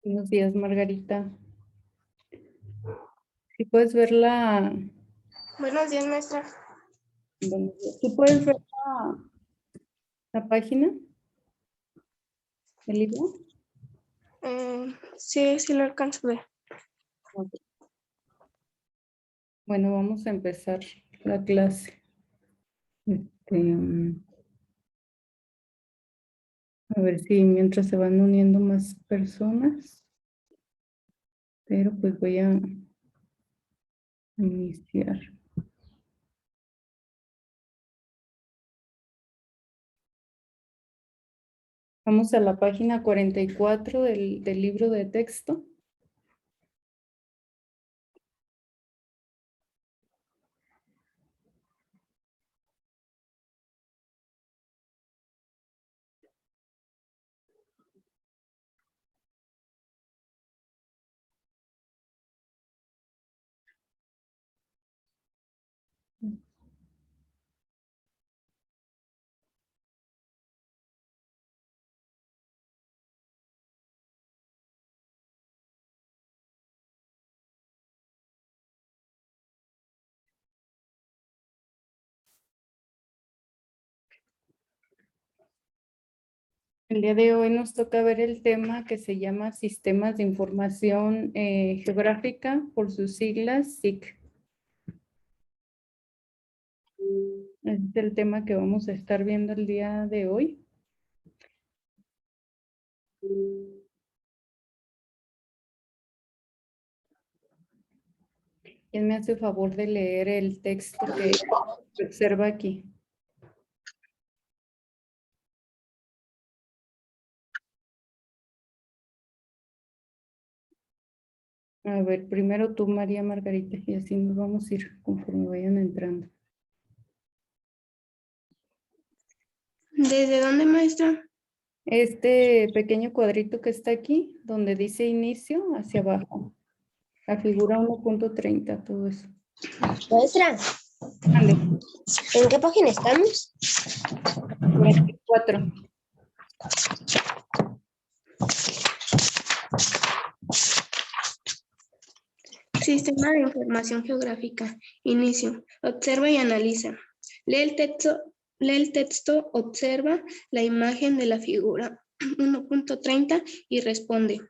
Buenos días, Margarita. Si puedes ver Buenos días, maestra. buenos días. ¿Sí puedes ver la página del libro? Sí lo alcanzo a ver. Ok. Bueno, vamos a empezar la clase. A ver si mientras se van uniendo más personas, pero pues voy a iniciar. Vamos a la página 44 del libro de texto. El día de hoy nos toca ver el tema que se llama Sistemas de Información Geográfica, por sus siglas SIG. Este es el tema que vamos a estar viendo el día de hoy. ¿Quién me hace favor de leer el texto que se observa aquí? A ver, primero tú, María Margarita, y así nos vamos a ir conforme vayan entrando. ¿Desde dónde, maestra? Este pequeño cuadrito que está aquí, donde dice inicio, hacia abajo. La figura 1.30, todo eso. Maestra, Ande, ¿en qué página estamos? 44. Sistema de Información Geográfica. Inicio. Observa y analiza. Lee el texto, observa la imagen de la figura 1.30 y responde.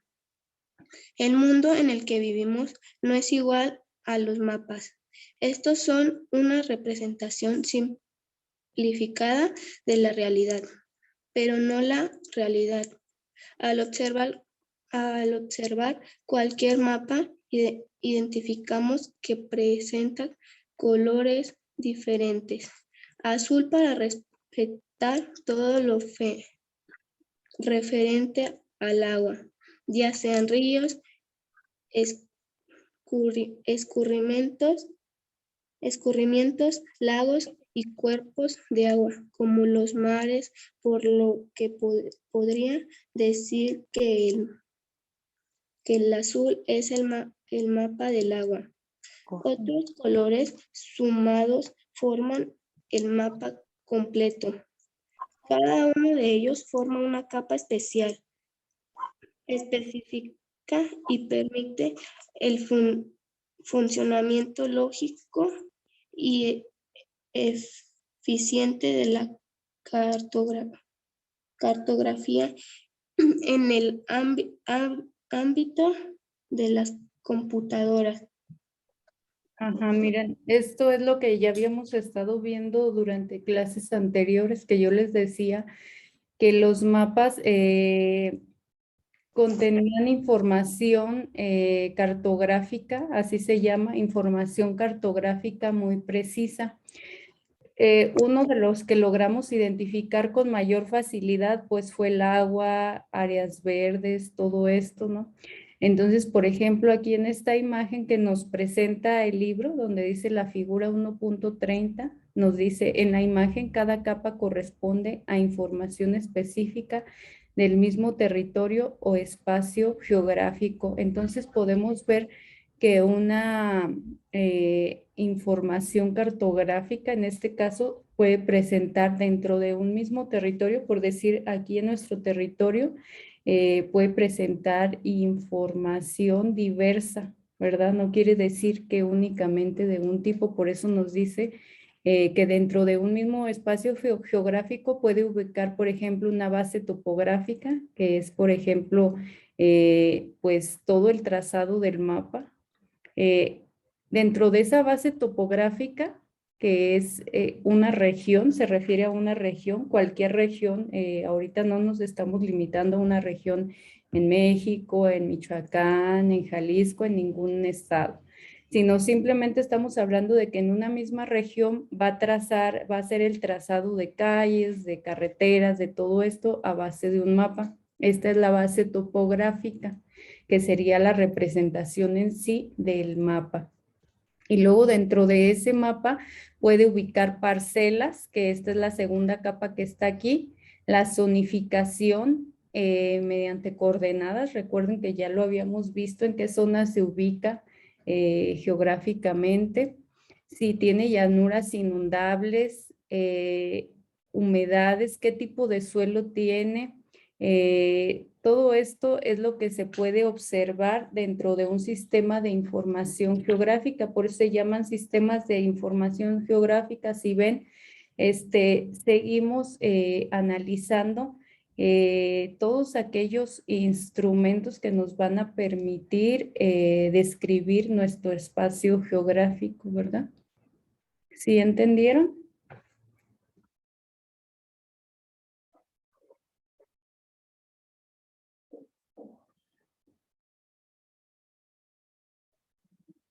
El mundo en el que vivimos no es igual a los mapas. Estos son una representación simplificada de la realidad, pero no la realidad. Al observar cualquier mapa, identificamos que presenta colores diferentes. Azul para respetar todo lo referente al agua, ya sean ríos, escurrimientos, lagos y cuerpos de agua, como los mares, por lo que podría decir que el azul es el mapa del agua. Otros colores sumados forman el mapa completo. Cada uno de ellos forma una capa especial, específica y permite el funcionamiento lógico y eficiente de la cartografía en el ámbito de las computadoras. Ajá, miren, esto es lo que ya habíamos estado viendo durante clases anteriores, que yo les decía que los mapas contenían información cartográfica, así se llama, información cartográfica muy precisa. Uno de los que logramos identificar con mayor facilidad, pues fue el agua, áreas verdes, todo esto, ¿no? Entonces, por ejemplo, aquí en esta imagen que nos presenta el libro, donde dice la figura 1.30, nos dice, en la imagen cada capa corresponde a información específica del mismo territorio o espacio geográfico. Entonces, podemos ver que una información cartográfica, en este caso, puede presentar dentro de un mismo territorio, por decir aquí en nuestro territorio, puede presentar información diversa, ¿verdad? No quiere decir que únicamente de un tipo, por eso nos dice que dentro de un mismo espacio geográfico puede ubicar, por ejemplo, una base topográfica, que es, por ejemplo, pues todo el trazado del mapa. Dentro de esa base topográfica, que es una región, se refiere a una región, cualquier región, ahorita no nos estamos limitando a una región en México, en Michoacán, en Jalisco, en ningún estado, sino simplemente estamos hablando de que en una misma región va a ser el trazado de calles, de carreteras, de todo esto a base de un mapa. Esta es la base topográfica, que sería la representación en sí del mapa. Y luego dentro de ese mapa puede ubicar parcelas, que esta es la segunda capa que está aquí, la zonificación mediante coordenadas. Recuerden que ya lo habíamos visto en qué zona se ubica geográficamente. Si tiene llanuras inundables, humedades, qué tipo de suelo tiene. Todo esto es lo que se puede observar dentro de un sistema de información geográfica, por eso se llaman sistemas de información geográfica. Si ven, seguimos analizando todos aquellos instrumentos que nos van a permitir describir nuestro espacio geográfico, ¿verdad? ¿Sí entendieron?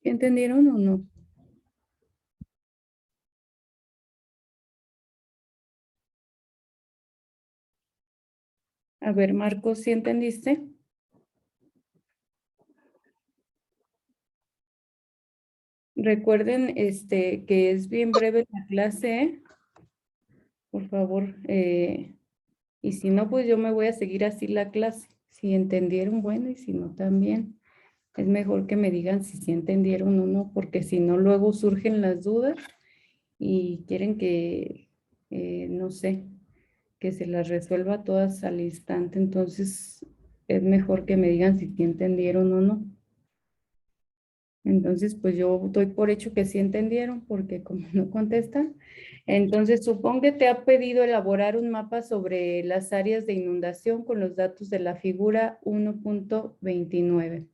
¿Entendieron o no? A ver, Marcos, ¿sí entendiste? Recuerden que es bien breve la clase, ¿eh? Por favor. Y si no, pues yo me voy a seguir así la clase. Si entendieron, bueno, y si no, también. Es mejor que me digan si sí entendieron o no, porque si no, luego surgen las dudas y quieren que, no sé, que se las resuelva todas al instante. Entonces, es mejor que me digan si sí entendieron o no. Entonces, pues yo doy por hecho que sí entendieron, porque como no contestan. Entonces, supongo que te ha pedido elaborar un mapa sobre las áreas de inundación con los datos de la figura 1.29.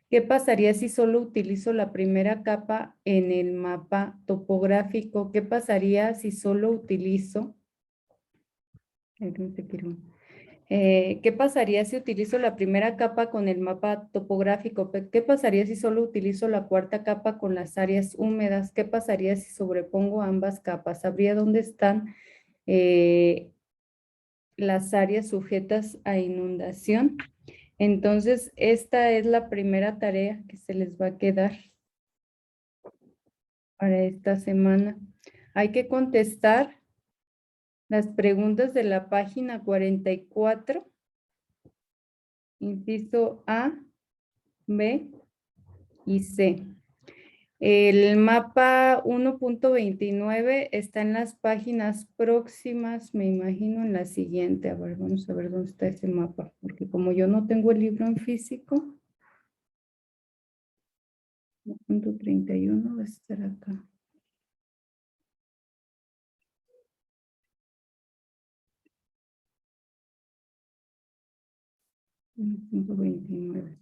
¿Qué pasaría si solo utilizo la primera capa en el mapa topográfico? ¿Qué pasaría si solo utilizo... ¿Qué pasaría si utilizo la primera capa con el mapa topográfico? ¿Qué pasaría si solo utilizo la cuarta capa con las áreas húmedas? ¿Qué pasaría si sobrepongo ambas capas? ¿Sabría dónde están las áreas sujetas a inundación? Entonces, esta es la primera tarea que se les va a quedar para esta semana. Hay que contestar las preguntas de la página 44. Inciso A, B y C. El mapa 1.29 está en las páginas próximas, me imagino en la siguiente. A ver, vamos a ver dónde está ese mapa, porque como yo no tengo el libro en físico, 1.31 va a estar acá. .29.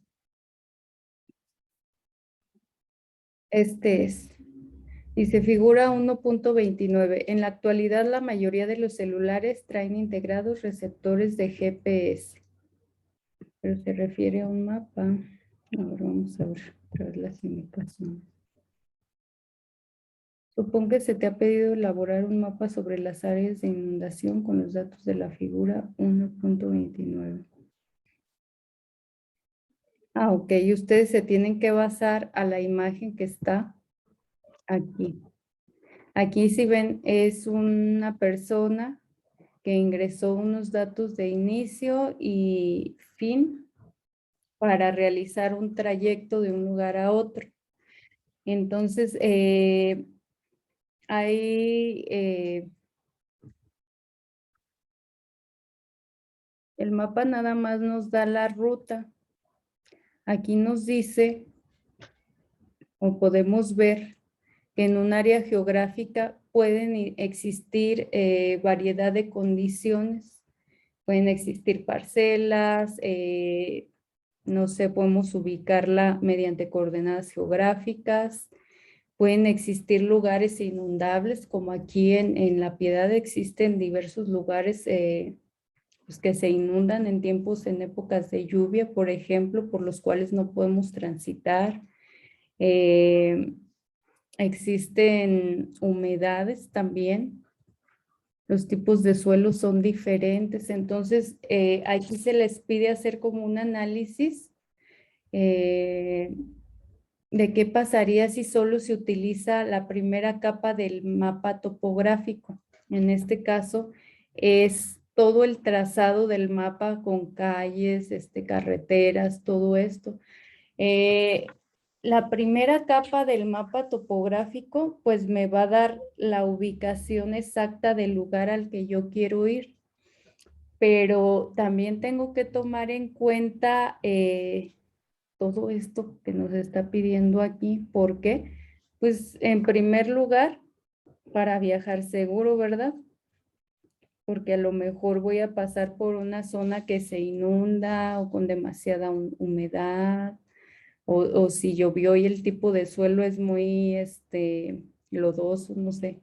Este es. Dice figura 1.29. En la actualidad la mayoría de los celulares traen integrados receptores de GPS. Pero se refiere a un mapa. Ahora vamos a ver otra vez las indicaciones. Supongo que se te ha pedido elaborar un mapa sobre las áreas de inundación con los datos de la figura 1.29. Ah, ok. Y ustedes se tienen que basar a la imagen que está aquí. Aquí si ven es una persona que ingresó unos datos de inicio y fin para realizar un trayecto de un lugar a otro. Entonces, hay El mapa nada más nos da la ruta. Aquí nos dice, o podemos ver, que en un área geográfica pueden existir variedad de condiciones. Pueden existir parcelas, no sé, podemos ubicarla mediante coordenadas geográficas. Pueden existir lugares inundables, como aquí en La Piedad existen diversos lugares pues que se inundan en en épocas de lluvia, por ejemplo, por los cuales no podemos transitar. Existen humedades también. Los tipos de suelo son diferentes. Entonces, aquí se les pide hacer como un análisis de qué pasaría si solo se utiliza la primera capa del mapa topográfico. En este caso, es todo el trazado del mapa con calles, carreteras, todo esto. La primera capa del mapa topográfico, pues me va a dar la ubicación exacta del lugar al que yo quiero ir, pero también tengo que tomar en cuenta todo esto que nos está pidiendo aquí. ¿Por qué? Pues en primer lugar, para viajar seguro, ¿verdad? Porque a lo mejor voy a pasar por una zona que se inunda o con demasiada humedad, o si llovió y el tipo de suelo es muy lodoso, no sé.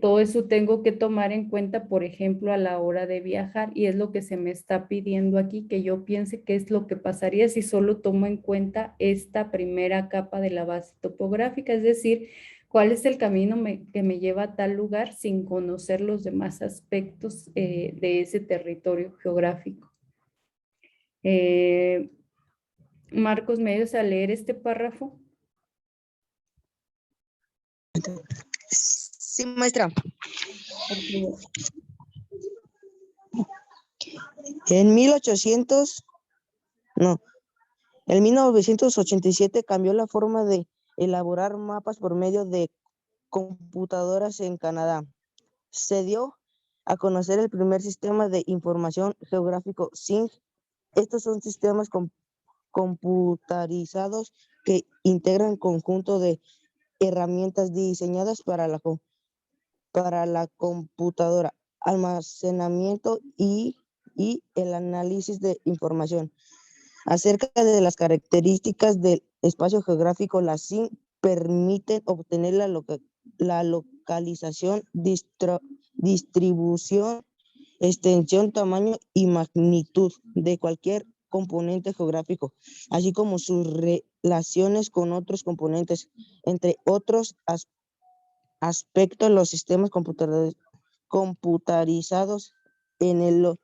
Todo eso tengo que tomar en cuenta, por ejemplo, a la hora de viajar, y es lo que se me está pidiendo aquí, que yo piense qué es lo que pasaría si solo tomo en cuenta esta primera capa de la base topográfica, es decir, cuál es el camino que me lleva a tal lugar sin conocer los demás aspectos de ese territorio geográfico. Marcos, ¿me ayudas a leer este párrafo? Sí, maestra. En 1987 cambió la forma de elaborar mapas por medio de computadoras en Canadá. Se dio a conocer el primer sistema de información geográfico SIG. Estos son sistemas computarizados que integran conjunto de herramientas diseñadas para la computadora, almacenamiento y el análisis de información. Acerca de las características del espacio geográfico, las SIG permiten obtener la localización, distribución, extensión, tamaño y magnitud de cualquier componente geográfico, así como sus relaciones con otros componentes. Entre otros aspectos, los sistemas computarizados en los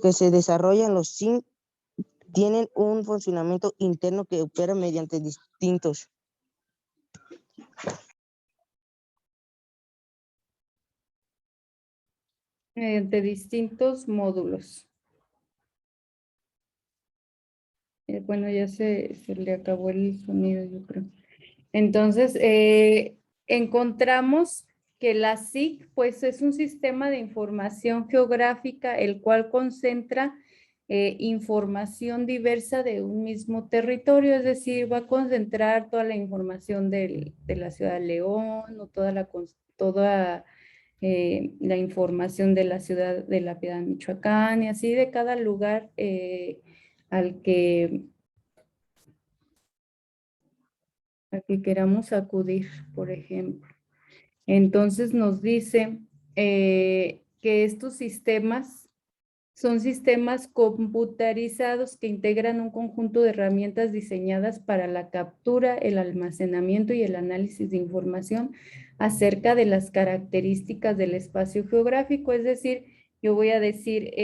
que se desarrollan los SIG tienen un funcionamiento interno que opera mediante distintos mediante distintos módulos. Bueno, ya se le acabó el sonido, yo creo. Entonces, encontramos que la SIG, pues, es un sistema de información geográfica, el cual concentra información diversa de un mismo territorio, es decir, va a concentrar toda la información de la ciudad de León, o toda la información de la ciudad de La Piedad, Michoacán, y así de cada lugar al que queramos acudir, por ejemplo. Entonces nos dice que estos sistemas son sistemas computarizados que integran un conjunto de herramientas diseñadas para la captura, el almacenamiento y el análisis de información acerca de las características del espacio geográfico. Es decir, yo voy a decir,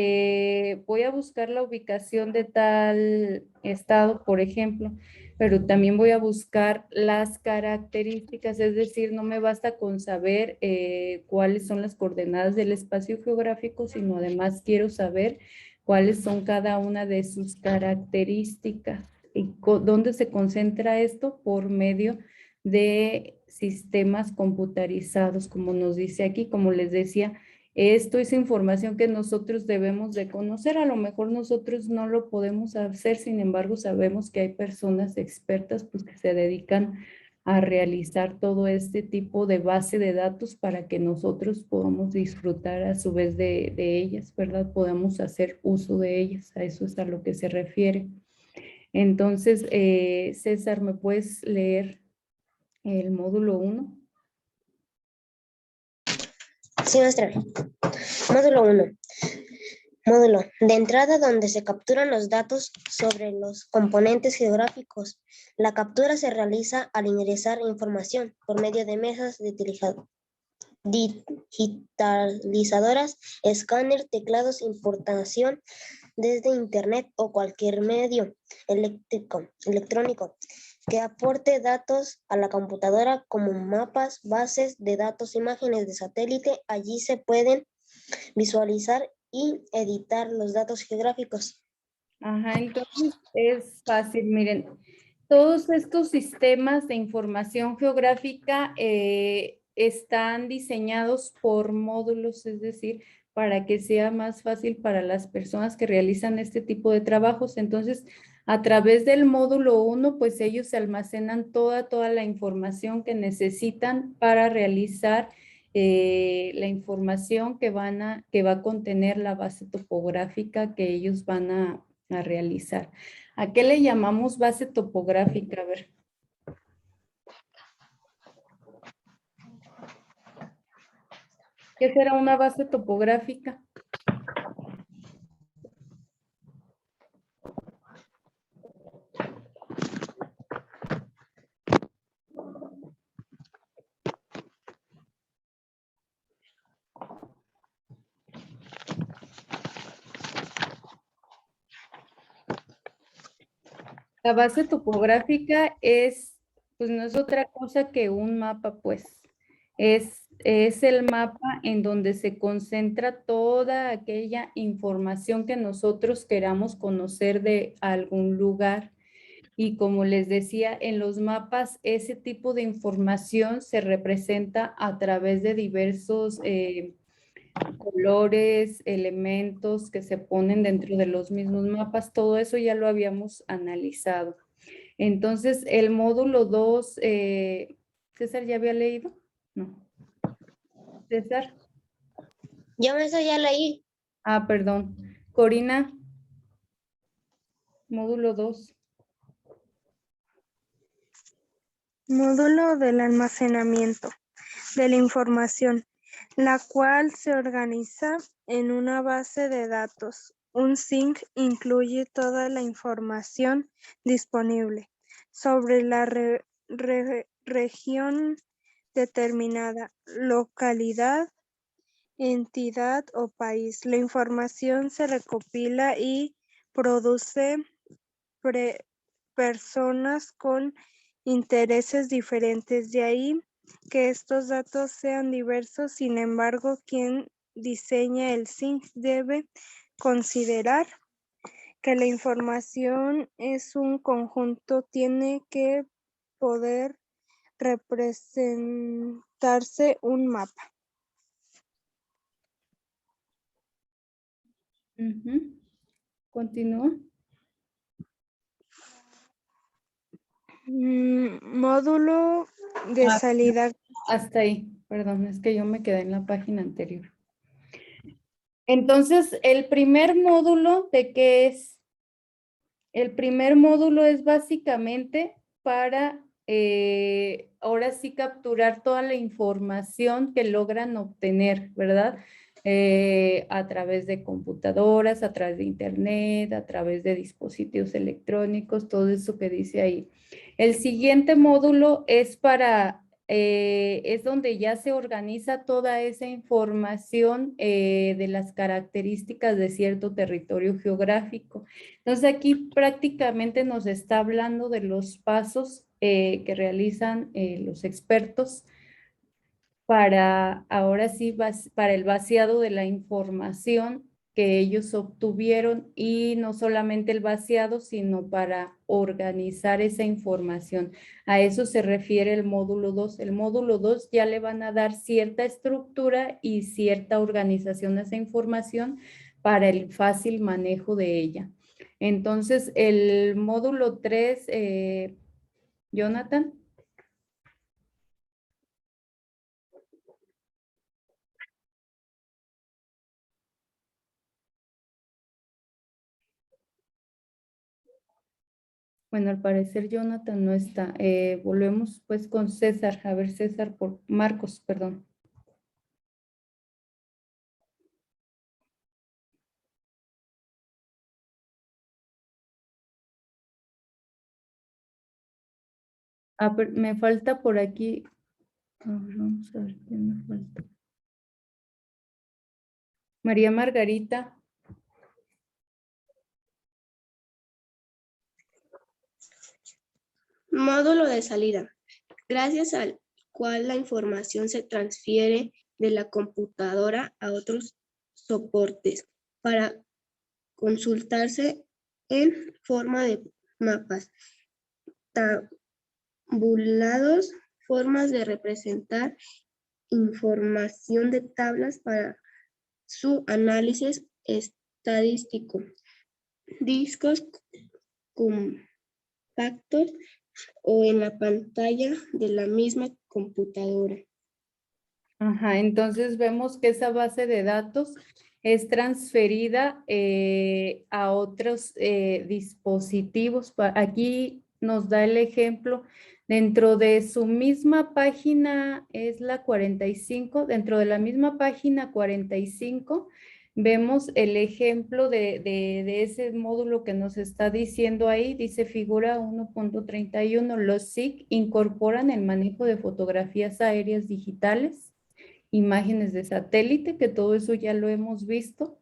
voy a buscar la ubicación de tal estado, por ejemplo, pero también voy a buscar las características, es decir, no me basta con saber cuáles son las coordenadas del espacio geográfico, sino además quiero saber cuáles son cada una de sus características. ¿Y dónde se concentra esto? Por medio de sistemas computarizados, como nos dice aquí, como les decía, Esto es información que nosotros debemos de conocer. A lo mejor nosotros no lo podemos hacer, sin embargo, sabemos que hay personas expertas pues, que se dedican a realizar todo este tipo de base de datos para que nosotros podamos disfrutar a su vez de ellas, ¿verdad? Podamos hacer uso de ellas. A eso es a lo que se refiere. Entonces, César, ¿me puedes leer el módulo 1? Sí, maestra. Módulo 1. Módulo de entrada donde se capturan los datos sobre los componentes geográficos. La captura se realiza al ingresar información por medio de mesas digitalizadoras, escáner, teclados, importación desde internet o cualquier medio electrónico que aporte datos a la computadora como mapas, bases de datos, imágenes de satélite. Allí se pueden visualizar y editar los datos geográficos. Ajá, entonces es fácil, miren, todos estos sistemas de información geográfica están diseñados por módulos, es decir, para que sea más fácil para las personas que realizan este tipo de trabajos. Entonces, a través del módulo 1, pues ellos almacenan toda la información que necesitan para realizar la información que va a contener la base topográfica que ellos van a realizar. ¿A qué le llamamos base topográfica? A ver. ¿Qué será una base topográfica? La base topográfica pues no es otra cosa que un mapa, pues. Es el mapa en donde se concentra toda aquella información que nosotros queramos conocer de algún lugar. Y como les decía, en los mapas ese tipo de información se representa a través de diversos colores, elementos que se ponen dentro de los mismos mapas. Todo eso ya lo habíamos analizado. Entonces, el módulo 2, ¿César ya había leído? No. César. Yo eso ya leí. Ah, perdón. Corina. Módulo 2. Módulo del almacenamiento de la información, la cual se organiza en una base de datos. Un zinc incluye toda la información disponible sobre la región determinada, localidad, entidad o país. La información se recopila y produce personas con intereses diferentes. De ahí que estos datos sean diversos. Sin embargo, quien diseña el zinc debe considerar que la información es un conjunto, tiene que poder representarse un mapa. Continúa. Módulo de salida. Hasta ahí, perdón, es que yo me quedé en la página anterior. Entonces, el primer módulo, ¿de qué es? El primer módulo es básicamente para, ahora sí, capturar toda la información que logran obtener, ¿verdad? A través de computadoras, a través de internet, a través de dispositivos electrónicos, todo eso que dice ahí. El siguiente módulo es es donde ya se organiza toda esa información de las características de cierto territorio geográfico. Entonces aquí prácticamente nos está hablando de los pasos que realizan los expertos para, ahora sí, para el vaciado de la información que ellos obtuvieron y no solamente el vaciado, sino para organizar esa información. A eso se refiere el módulo 2. El módulo 2 ya le van a dar cierta estructura y cierta organización a esa información para el fácil manejo de ella. Entonces, el módulo 3, Jonathan. Bueno, al parecer Jonathan no está. Volvemos pues con César. A ver, César, por Marcos, perdón. Ah, pero me falta por aquí. A ver, vamos a ver qué me falta. María Margarita. Módulo de salida, gracias al cual la información se transfiere de la computadora a otros soportes para consultarse en forma de mapas, tabulados, formas de representar información de tablas para su análisis estadístico, discos compactos o en la pantalla de la misma computadora. Ajá, entonces vemos que esa base de datos es transferida a otros dispositivos. Aquí nos da el ejemplo dentro de su misma página, es la 45, dentro de la misma página 45, vemos el ejemplo de ese módulo que nos está diciendo ahí, dice figura 1.31, los SIC incorporan el manejo de fotografías aéreas digitales, imágenes de satélite, que todo eso ya lo hemos visto,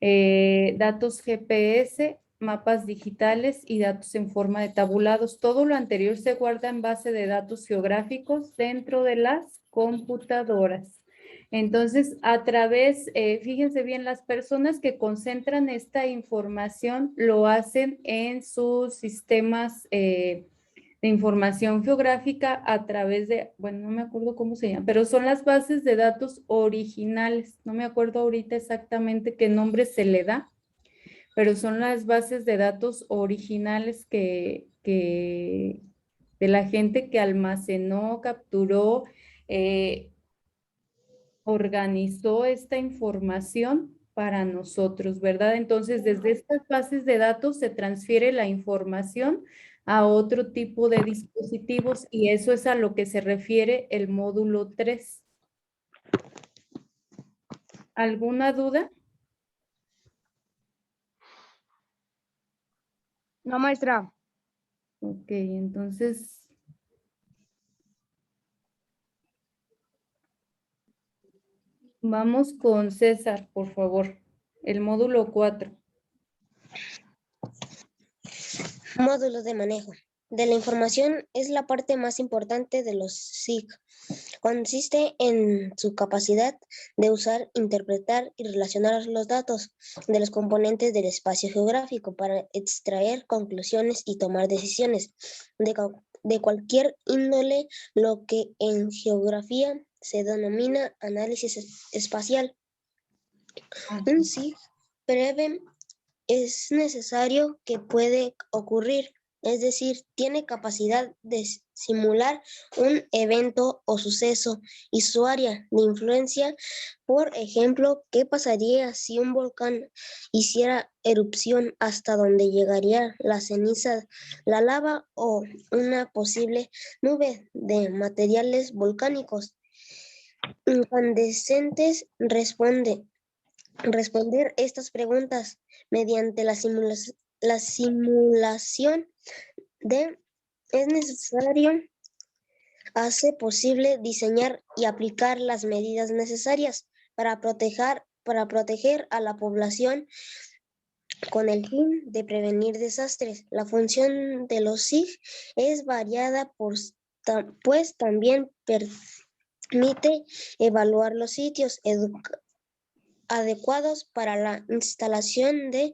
datos GPS, mapas digitales y datos en forma de tabulados. Todo lo anterior se guarda en base de datos geográficos dentro de las computadoras. Entonces, a través, fíjense bien, las personas que concentran esta información lo hacen en sus sistemas de información geográfica a través de, bueno, no me acuerdo cómo se llama, pero son las bases de datos originales. No me acuerdo ahorita exactamente qué nombre se le da, pero son las bases de datos originales de la gente que almacenó, capturó, organizó esta información para nosotros, ¿verdad? Entonces, desde estas bases de datos se transfiere la información a otro tipo de dispositivos y eso es a lo que se refiere el módulo 3. ¿Alguna duda? No, maestra. Ok, entonces... Vamos con César, por favor. El módulo 4. Módulos de manejo de la información es la parte más importante de los SIG. Consiste en su capacidad de usar, interpretar y relacionar los datos de los componentes del espacio geográfico para extraer conclusiones y tomar decisiones de cualquier índole, lo que en geografía se denomina análisis espacial. Un SIG breve es necesario que puede ocurrir, es decir, tiene capacidad de simular un evento o suceso y su área de influencia. Por ejemplo, ¿qué pasaría si un volcán hiciera erupción hasta donde llegaría la ceniza, la lava o una posible nube de materiales volcánicos incandescentes? Responder estas preguntas mediante la simulación es necesario, hace posible diseñar y aplicar las medidas necesarias para proteger a la población con el fin de prevenir desastres. La función de los SIG es variada, pues también permite evaluar los sitios adecuados para la instalación de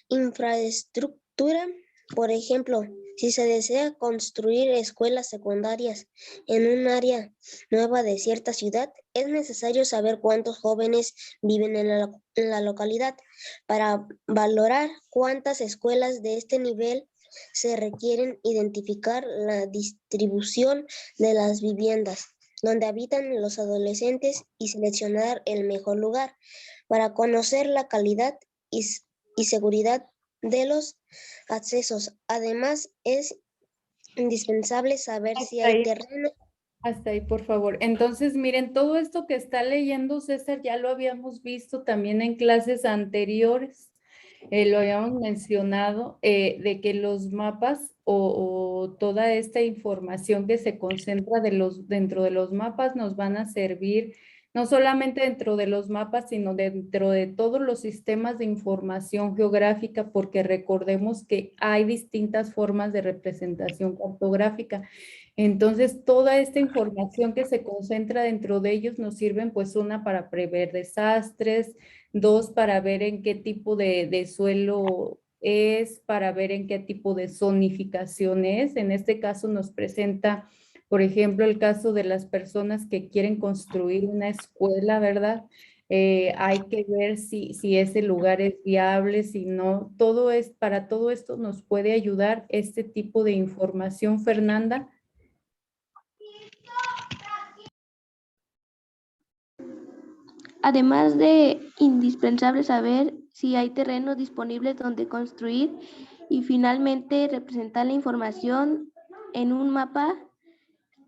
infraestructura. Por ejemplo, si se desea construir escuelas secundarias en un área nueva de cierta ciudad, es necesario saber cuántos jóvenes viven en la localidad para valorar cuántas escuelas de este nivel se requieren, identificar la distribución de las viviendas donde habitan los adolescentes y seleccionar el mejor lugar para conocer la calidad y seguridad de los accesos. Además, es indispensable saber si Hasta hay ahí, terreno. hasta ahí, por favor. Entonces, miren, todo esto que está leyendo César ya lo habíamos visto también en clases anteriores. Lo habíamos mencionado, de que los mapas o toda esta información que se concentra dentro de los mapas nos van a servir no solamente dentro de los mapas, sino dentro de todos los sistemas de información geográfica, porque recordemos que hay distintas formas de representación cartográfica. Entonces, toda esta información que se concentra dentro de ellos nos sirven, pues, una para prever desastres, dos, para ver en qué tipo de suelo es, para ver en qué tipo de zonificación es. En este caso nos presenta, por ejemplo, el caso de las personas que quieren construir una escuela, ¿verdad? Hay que ver si ese lugar es viable, si no. Para todo esto nos puede ayudar este tipo de información, Fernanda. Además de indispensable saber si hay terrenos disponibles donde construir y finalmente representar la información en un mapa.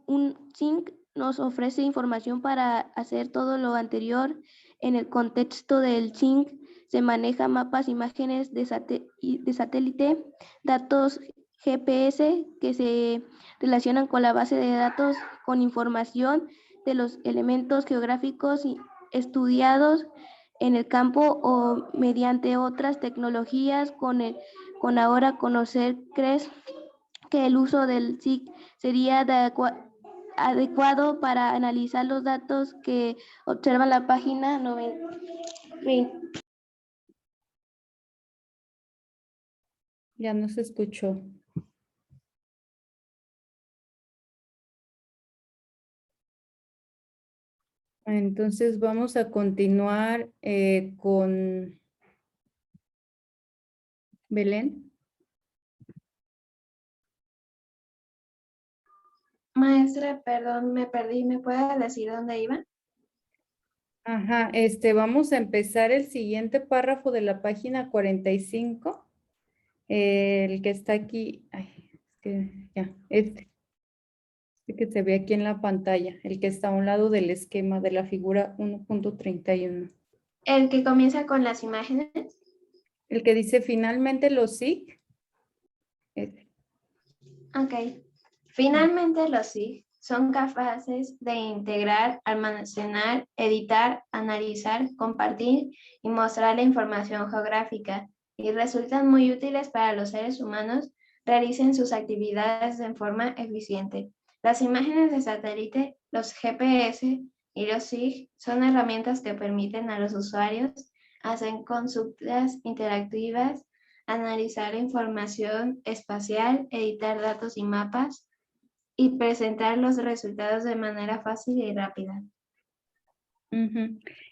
Un zinc nos ofrece información para hacer todo lo anterior. En el contexto del zinc se manejan mapas, imágenes de satélite, datos GPS que se relacionan con la base de datos con información de los elementos geográficos estudiados en el campo o mediante otras tecnologías. Con ahora conocer, ¿crees que el uso del SIG sería adecuado para analizar los datos que observa la página 20? Ya no se escuchó. Entonces vamos a continuar con Belén. Maestra, perdón, me perdí. ¿Me puede decir dónde iba? Ajá, vamos a empezar el siguiente párrafo de la página 45. El que está aquí, ay, es que ya, este que se ve aquí en la pantalla, el que está a un lado del esquema de la figura 1.31. El que comienza con las imágenes. El que dice finalmente los SIG. Ok. Finalmente, los SIG son capaces de integrar, almacenar, editar, analizar, compartir y mostrar la información geográfica y resultan muy útiles para los seres humanos realicen sus actividades de forma eficiente. Las imágenes de satélite, los GPS y los SIG son herramientas que permiten a los usuarios hacer consultas interactivas, analizar información espacial, editar datos y mapas y presentar los resultados de manera fácil y rápida.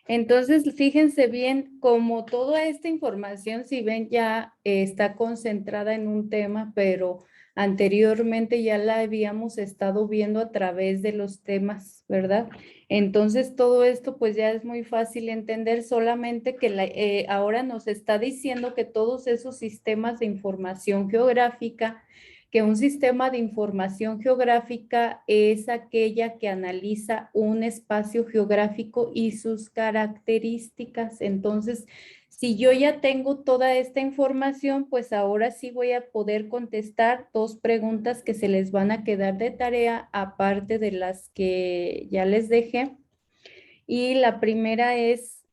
Entonces, fíjense bien, como toda esta información, si ven, ya está concentrada en un tema, pero anteriormente ya la habíamos estado viendo a través de los temas, ¿verdad? Entonces, todo esto pues ya es muy fácil entender, solamente que ahora nos está diciendo que todos esos sistemas de información geográfica, que un sistema de información geográfica es aquella que analiza un espacio geográfico y sus características. Entonces, si yo ya tengo toda esta información, pues ahora sí voy a poder contestar dos preguntas que se les van a quedar de tarea, aparte de las que ya les dejé. Y la primera es,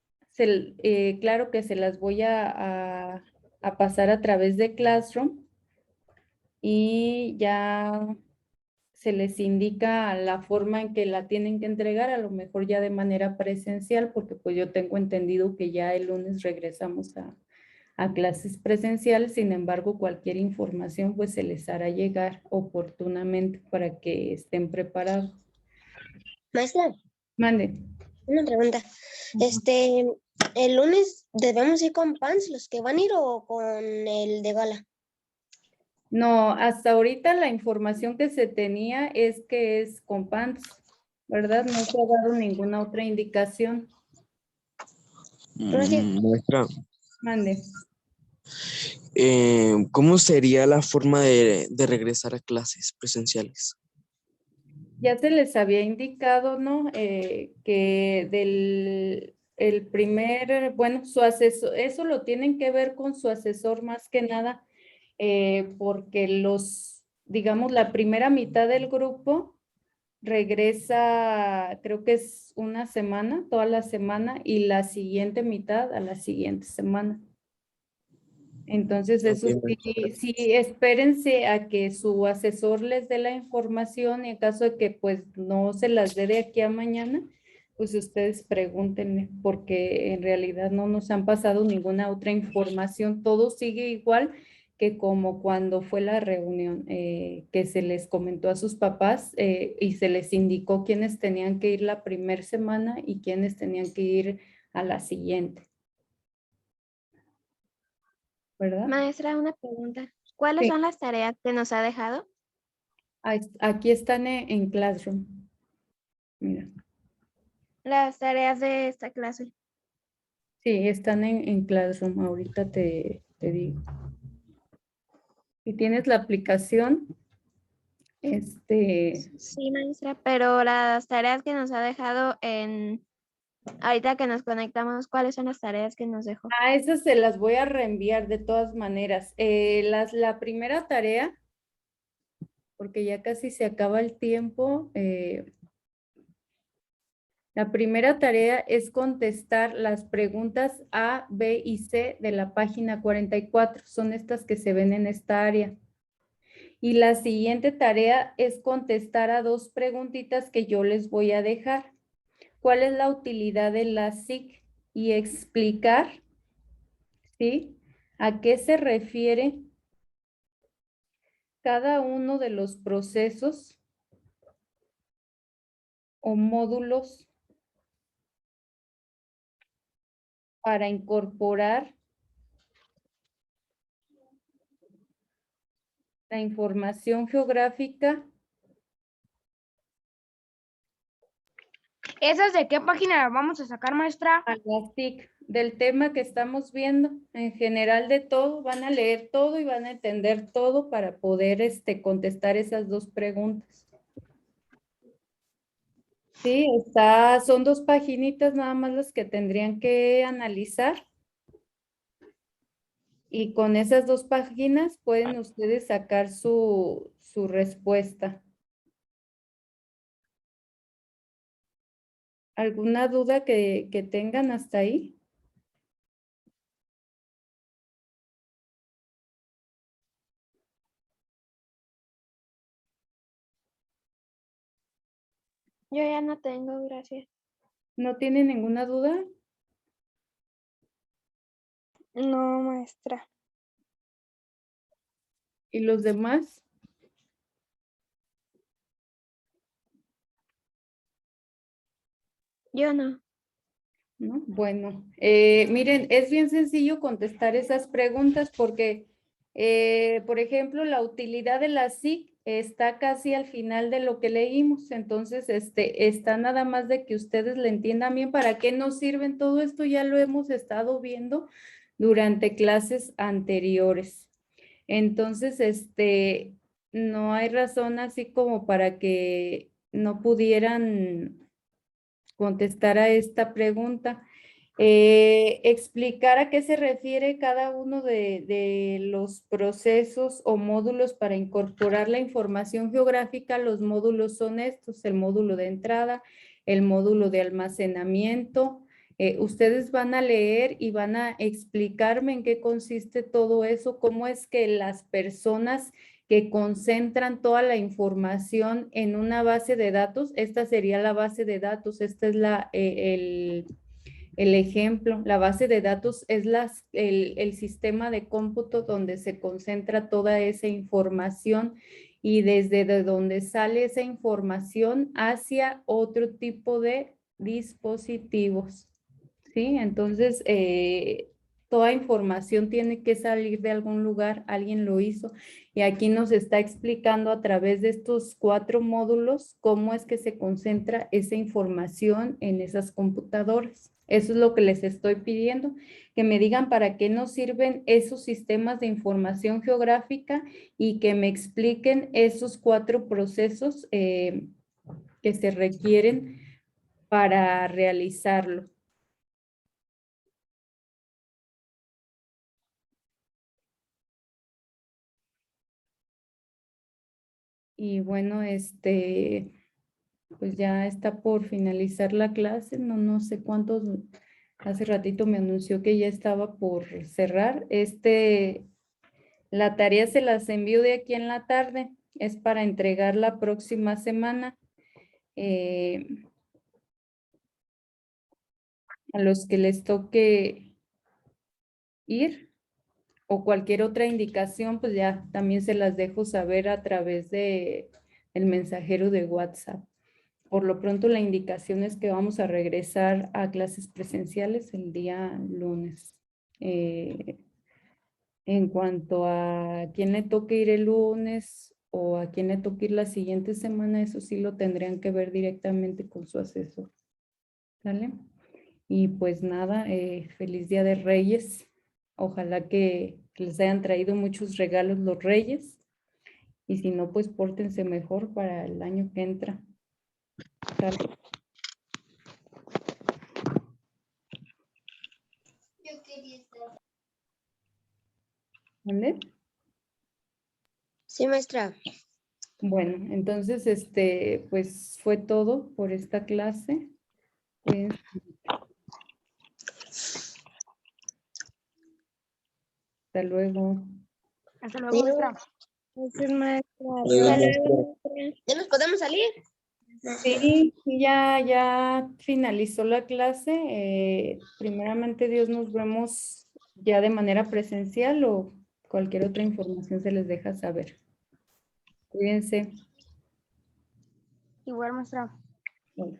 claro que se las voy a pasar a través de Classroom. Y ya se les indica la forma en que la tienen que entregar, a lo mejor ya de manera presencial, porque pues yo tengo entendido que ya el lunes regresamos a clases presenciales. Sin embargo, cualquier información pues se les hará llegar oportunamente para que estén preparados. Maestra, Mande. una pregunta. ¿El lunes debemos ir con pants los que van a ir o con el de gala? No, hasta ahorita la información que se tenía es que es con pants, ¿verdad? No se ha dado ninguna otra indicación. Gracias. Maestra, Mande. ¿cómo sería la forma de regresar a clases presenciales? Ya se les había indicado, ¿no? Que el primer, bueno, su asesor, eso lo tienen que ver con su asesor más que nada, porque digamos, la primera mitad del grupo regresa, creo que es una semana, toda la semana, y la siguiente mitad a la siguiente semana. Entonces, eso sí, espérense a que su asesor les dé la información y en caso de que pues no se las dé de aquí a mañana, pues ustedes pregúntenle, porque en realidad no nos han pasado ninguna otra información. Todo sigue igual que como cuando fue la reunión, que se les comentó a sus papás y se les indicó quiénes tenían que ir la primera semana y quiénes tenían que ir a la siguiente. ¿Verdad? Maestra, una pregunta. ¿Cuáles Sí. son las tareas que nos ha dejado? Aquí están en Classroom. Mira, Las tareas de esta clase. sí, están en Classroom. Ahorita te digo. Si tienes la aplicación, Sí, maestra, pero las tareas que nos ha dejado ahorita que nos conectamos, ¿cuáles son las tareas que nos dejó? esas se las voy a reenviar de todas maneras. La primera tarea, porque ya casi se acaba el tiempo, la primera tarea es contestar las preguntas A, B y C de la página 44. Son estas que se ven en esta área. Y la siguiente tarea es contestar a 2 preguntitas que yo les voy a dejar. ¿Cuál es la utilidad de la SIC? Y explicar, ¿sí? ¿A qué se refiere cada uno de los procesos o módulos para incorporar la información geográfica? ¿Esas de qué página las vamos a sacar, maestra? A la SIC, del tema que estamos viendo, en general de todo, van a leer todo y van a entender todo para poder contestar esas 2 preguntas. Sí, son 2 paginitas nada más las que tendrían que analizar. Y con esas 2 páginas pueden ustedes sacar su respuesta. ¿Alguna duda que tengan hasta ahí? Yo ya no tengo, gracias. ¿No tienen ninguna duda? No, maestra. ¿Y los demás? Yo no. ¿No? Bueno, miren, es bien sencillo contestar esas preguntas porque, por ejemplo, la utilidad de la SIC está casi al final de lo que leímos, entonces está nada más de que ustedes le entiendan bien para qué nos sirven todo esto, ya lo hemos estado viendo durante clases anteriores. Entonces, no hay razón así como para que no pudieran contestar a esta pregunta. Explicar a qué se refiere cada uno de los procesos o módulos para incorporar la información geográfica. Los módulos son estos: el módulo de entrada, el módulo de almacenamiento. Ustedes van a leer y van a explicarme en qué consiste todo eso, cómo es que las personas que concentran toda la información en una base de datos. Esta sería la base de datos, esta es el ejemplo. La base de datos es el sistema de cómputo donde se concentra toda esa información y desde donde sale esa información hacia otro tipo de dispositivos. ¿Sí? Entonces, toda información tiene que salir de algún lugar, alguien lo hizo. Y aquí nos está explicando a través de estos 4 módulos cómo es que se concentra esa información en esas computadoras. Eso es lo que les estoy pidiendo, que me digan para qué nos sirven esos sistemas de información geográfica y que me expliquen esos 4 procesos que se requieren para realizarlo. Y bueno, pues ya está por finalizar la clase, no sé cuántos, hace ratito me anunció que ya estaba por cerrar. La tarea se las envío de aquí en la tarde, es para entregar la próxima semana. A los que les toque ir o cualquier otra indicación, pues ya también se las dejo saber a través de el mensajero de WhatsApp. Por lo pronto la indicación es que vamos a regresar a clases presenciales el día lunes. En cuanto a quién le toque ir el lunes o a quién le toque ir la siguiente semana, eso sí lo tendrían que ver directamente con su asesor. ¿Sale? Y pues nada, feliz Día de Reyes. Ojalá que les hayan traído muchos regalos los Reyes. Y si no, pues pórtense mejor para el año que entra. ¿Sale? ¿Vale? Sí, maestra. Bueno, entonces, pues fue todo por esta clase. Cuídense. Hasta luego. Hasta luego, maestra. Gracias, maestra. Adiós, maestra. ¿Ya nos podemos salir? Sí, ya finalizó la clase. Primeramente, Dios, nos vemos ya de manera presencial o cualquier otra información se les deja saber. Cuídense. Igual, maestra. Bueno.